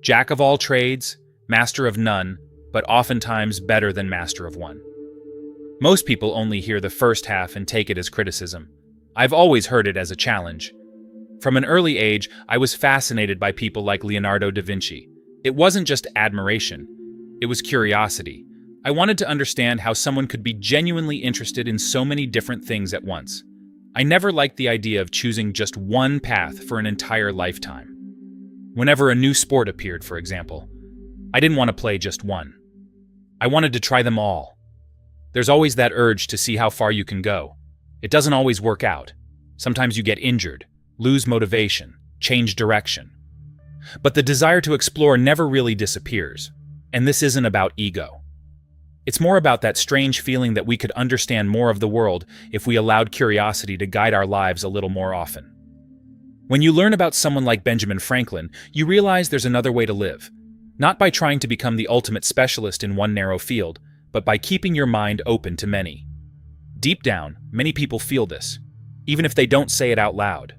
Jack of all trades, master of none, but oftentimes better than master of one. Most people only hear the first half and take it as criticism. I've always heard it as a challenge. From an early age, I was fascinated by people like Leonardo da Vinci. It wasn't just admiration, it was curiosity. I wanted to understand how someone could be genuinely interested in so many different things at once. I never liked the idea of choosing just one path for an entire lifetime. Whenever a new sport appeared, for example, I didn't want to play just one. I wanted to try them all. There's always that urge to see how far you can go. It doesn't always work out. Sometimes you get injured, lose motivation, change direction. But the desire to explore never really disappears. And this isn't about ego. It's more about that strange feeling that we could understand more of the world if we allowed curiosity to guide our lives a little more often. When you learn about someone like Benjamin Franklin, you realize there's another way to live. Not by trying to become the ultimate specialist in one narrow field, but by keeping your mind open to many. Deep down, many people feel this, even if they don't say it out loud.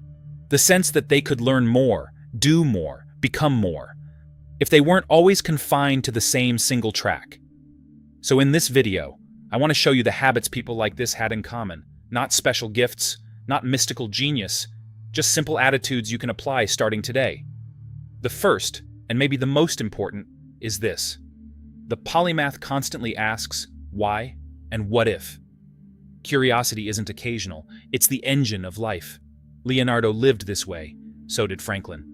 The sense that they could learn more, do more, become more, if they weren't always confined to the same single track. So in this video, I want to show you the habits people like this had in common. Not special gifts, not mystical genius, just simple attitudes you can apply starting today. The first, and maybe the most important, is this. The polymath constantly asks, why and what if? Curiosity isn't occasional, it's the engine of life. Leonardo lived this way, so did Franklin.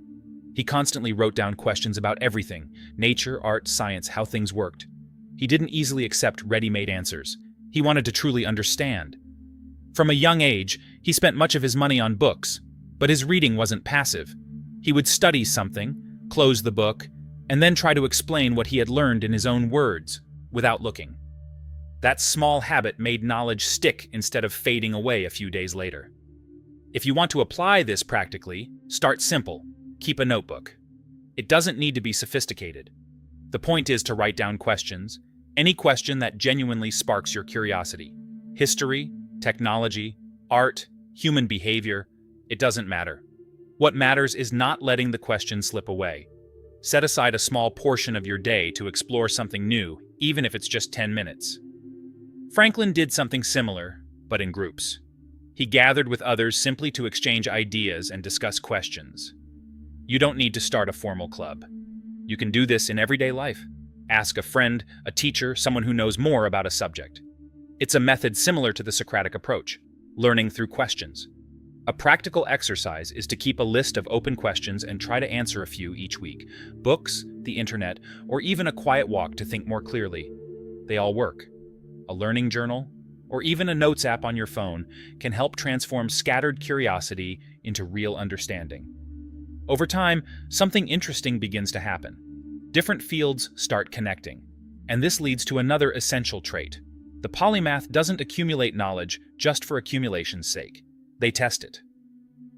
He constantly wrote down questions about everything, nature, art, science, how things worked. He didn't easily accept ready-made answers. He wanted to truly understand. From a young age, he spent much of his money on books, but his reading wasn't passive. He would study something, close the book, and then try to explain what he had learned in his own words, without looking. That small habit made knowledge stick instead of fading away a few days later. If you want to apply this practically, start simple. Keep a notebook. It doesn't need to be sophisticated. The point is to write down questions, any question that genuinely sparks your curiosity. History, technology, art, human behavior, it doesn't matter. What matters is not letting the question slip away. Set aside a small portion of your day to explore something new, even if it's just 10 minutes. Franklin did something similar, but in groups. He gathered with others simply to exchange ideas and discuss questions. You don't need to start a formal club. You can do this in everyday life. Ask a friend, a teacher, someone who knows more about a subject. It's a method similar to the Socratic approach, learning through questions. A practical exercise is to keep a list of open questions and try to answer a few each week. Books, the internet, or even a quiet walk to think more clearly. They all work. A learning journal, or even a notes app on your phone can help transform scattered curiosity into real understanding. Over time, something interesting begins to happen. Different fields start connecting. And this leads to another essential trait. The polymath doesn't accumulate knowledge just for accumulation's sake. They test it.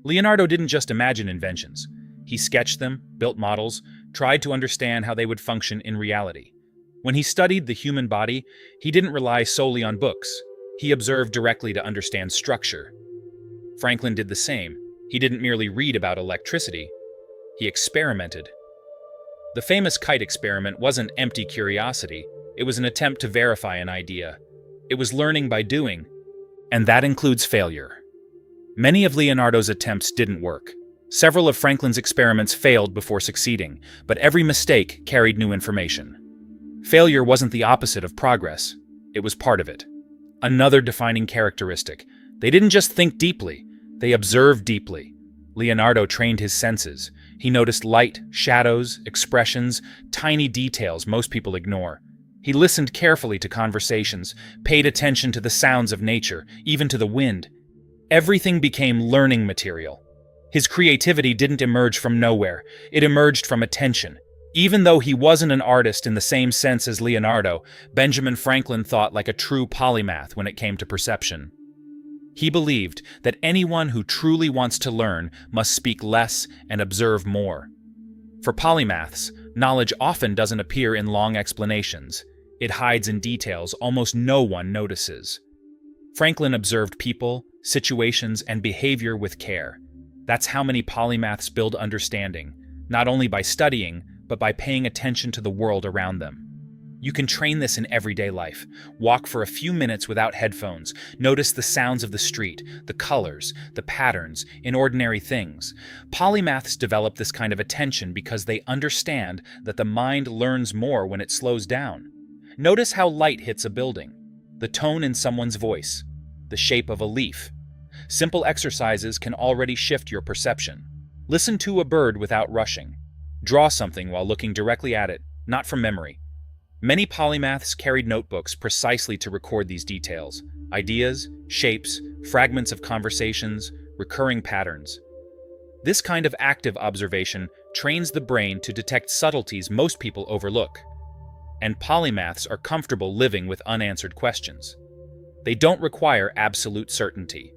Leonardo didn't just imagine inventions. He sketched them, built models, tried to understand how they would function in reality. When he studied the human body, he didn't rely solely on books. He observed directly to understand structure. Franklin did the same. He didn't merely read about electricity. He experimented. The famous kite experiment wasn't empty curiosity. It was an attempt to verify an idea. It was learning by doing, and that includes failure. Many of Leonardo's attempts didn't work. Several of Franklin's experiments failed before succeeding, but every mistake carried new information. Failure wasn't the opposite of progress. It was part of it. Another defining characteristic. They didn't just think deeply, they observed deeply. Leonardo trained his senses. He noticed light, shadows, expressions, tiny details most people ignore. He listened carefully to conversations, paid attention to the sounds of nature, even to the wind. Everything became learning material. His creativity didn't emerge from nowhere. It emerged from attention. Even though he wasn't an artist in the same sense as Leonardo, Benjamin Franklin thought like a true polymath when it came to perception. He believed that anyone who truly wants to learn must speak less and observe more. For polymaths, knowledge often doesn't appear in long explanations. It hides in details almost no one notices. Franklin observed people, situations, and behavior with care. That's how many polymaths build understanding, not only by studying, but by paying attention to the world around them. You can train this in everyday life. Walk for a few minutes without headphones. Notice the sounds of the street, the colors, the patterns in ordinary things. Polymaths develop this kind of attention because they understand that the mind learns more when it slows down. Notice how light hits a building, the tone in someone's voice, the shape of a leaf. Simple exercises can already shift your perception. Listen to a bird without rushing. Draw something while looking directly at it, not from memory. Many polymaths carried notebooks precisely to record these details: ideas, shapes, fragments of conversations, recurring patterns. This kind of active observation trains the brain to detect subtleties most people overlook. And polymaths are comfortable living with unanswered questions. They don't require absolute certainty.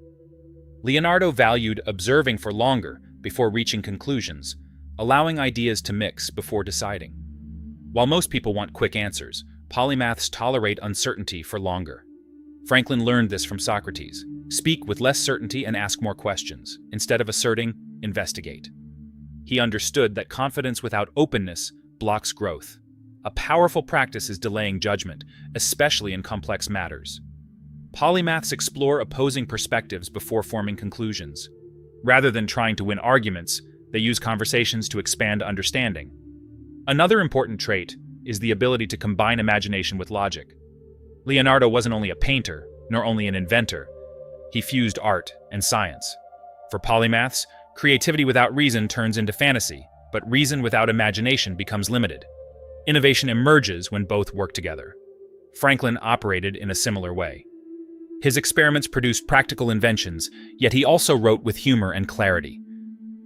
Leonardo valued observing for longer before reaching conclusions, allowing ideas to mix before deciding. While most people want quick answers, polymaths tolerate uncertainty for longer. Franklin learned this from Socrates. Speak with less certainty and ask more questions. Instead of asserting, investigate. He understood that confidence without openness blocks growth. A powerful practice is delaying judgment, especially in complex matters. Polymaths explore opposing perspectives before forming conclusions. Rather than trying to win arguments, they use conversations to expand understanding. Another important trait is the ability to combine imagination with logic. Leonardo wasn't only a painter, nor only an inventor. He fused art and science. For polymaths, creativity without reason turns into fantasy, but reason without imagination becomes limited. Innovation emerges when both work together. Franklin operated in a similar way. His experiments produced practical inventions, yet he also wrote with humor and clarity.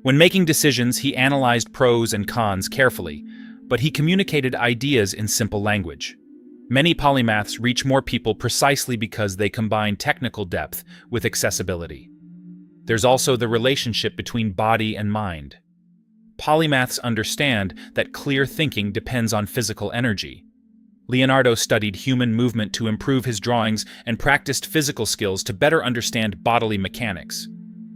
When making decisions, he analyzed pros and cons carefully, but he communicated ideas in simple language. Many polymaths reach more people precisely because they combine technical depth with accessibility. There's also the relationship between body and mind. Polymaths understand that clear thinking depends on physical energy. Leonardo studied human movement to improve his drawings and practiced physical skills to better understand bodily mechanics.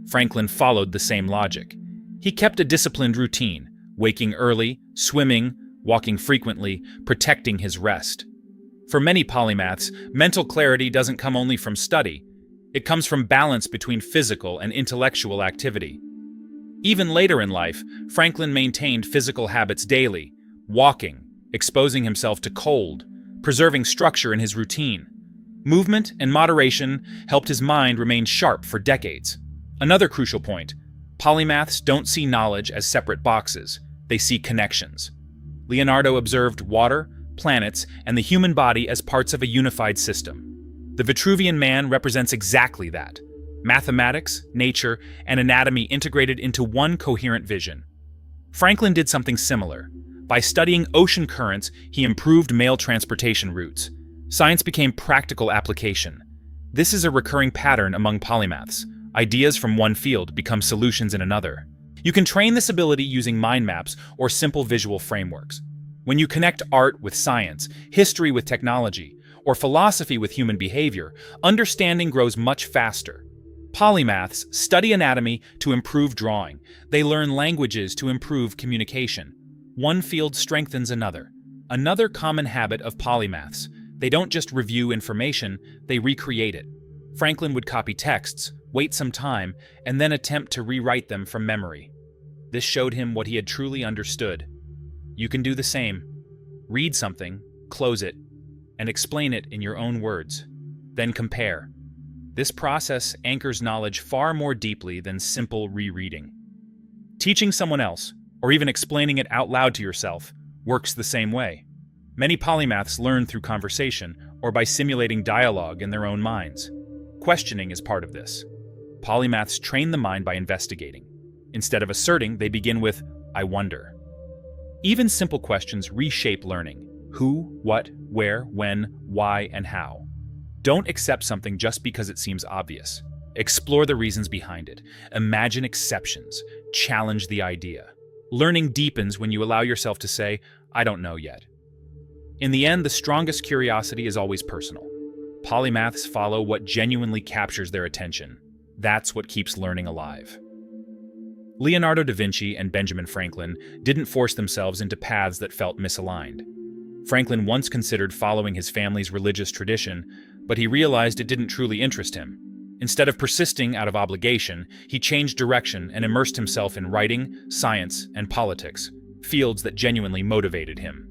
Franklin followed the same logic. He kept a disciplined routine, waking early, swimming, walking frequently, protecting his rest. For many polymaths, mental clarity doesn't come only from study. It comes from balance between physical and intellectual activity. Even later in life, Franklin maintained physical habits daily, walking, exposing himself to cold, preserving structure in his routine. Movement and moderation helped his mind remain sharp for decades. Another crucial point: polymaths don't see knowledge as separate boxes, they see connections. Leonardo observed water, planets, and the human body as parts of a unified system. The Vitruvian Man represents exactly that: mathematics, nature, and anatomy integrated into one coherent vision. Franklin did something similar. By studying ocean currents, he improved mail transportation routes. Science became practical application. This is a recurring pattern among polymaths. Ideas from one field become solutions in another. You can train this ability using mind maps or simple visual frameworks. When you connect art with science, history with technology, or philosophy with human behavior, understanding grows much faster. Polymaths study anatomy to improve drawing. They learn languages to improve communication. One field strengthens another. Another common habit of polymaths: they don't just review information, they recreate it. Franklin would copy texts, wait some time, and then attempt to rewrite them from memory. This showed him what he had truly understood. You can do the same. Read something, close it, and explain it in your own words. Then compare. This process anchors knowledge far more deeply than simple rereading. Teaching someone else, or even explaining it out loud to yourself, works the same way. Many polymaths learn through conversation or by simulating dialogue in their own minds. Questioning is part of this. Polymaths train the mind by investigating. Instead of asserting, they begin with, "I wonder." Even simple questions reshape learning: who, what, where, when, why, and how. Don't accept something just because it seems obvious. Explore the reasons behind it. Imagine exceptions. Challenge the idea. Learning deepens when you allow yourself to say, "I don't know yet." In the end, the strongest curiosity is always personal. Polymaths follow what genuinely captures their attention. That's what keeps learning alive. Leonardo da Vinci and Benjamin Franklin didn't force themselves into paths that felt misaligned. Franklin once considered following his family's religious tradition, but he realized it didn't truly interest him. Instead of persisting out of obligation, he changed direction and immersed himself in writing, science, and politics, fields that genuinely motivated him.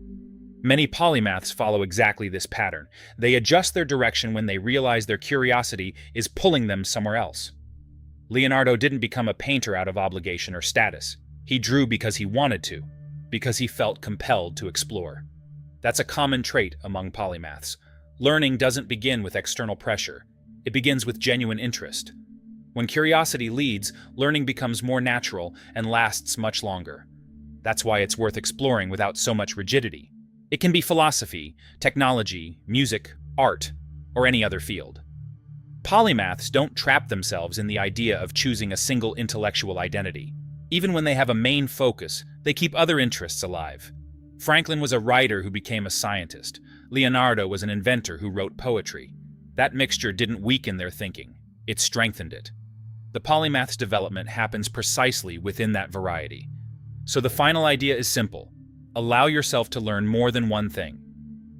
Many polymaths follow exactly this pattern. They adjust their direction when they realize their curiosity is pulling them somewhere else. Leonardo didn't become a painter out of obligation or status. He drew because he wanted to, because he felt compelled to explore. That's a common trait among polymaths. Learning doesn't begin with external pressure. It begins with genuine interest. When curiosity leads, learning becomes more natural and lasts much longer. That's why it's worth exploring without so much rigidity. It can be philosophy, technology, music, art, or any other field. Polymaths don't trap themselves in the idea of choosing a single intellectual identity. Even when they have a main focus, they keep other interests alive. Franklin was a writer who became a scientist. Leonardo was an inventor who wrote poetry. That mixture didn't weaken their thinking, it strengthened it. The polymath's development happens precisely within that variety. So the final idea is simple. Allow yourself to learn more than one thing.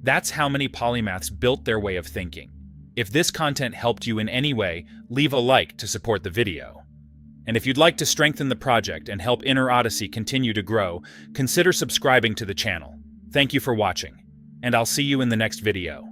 That's how many polymaths built their way of thinking. If this content helped you in any way, leave a like to support the video. And if you'd like to strengthen the project and help Inner Odyssey continue to grow, consider subscribing to the channel. Thank you for watching, and I'll see you in the next video.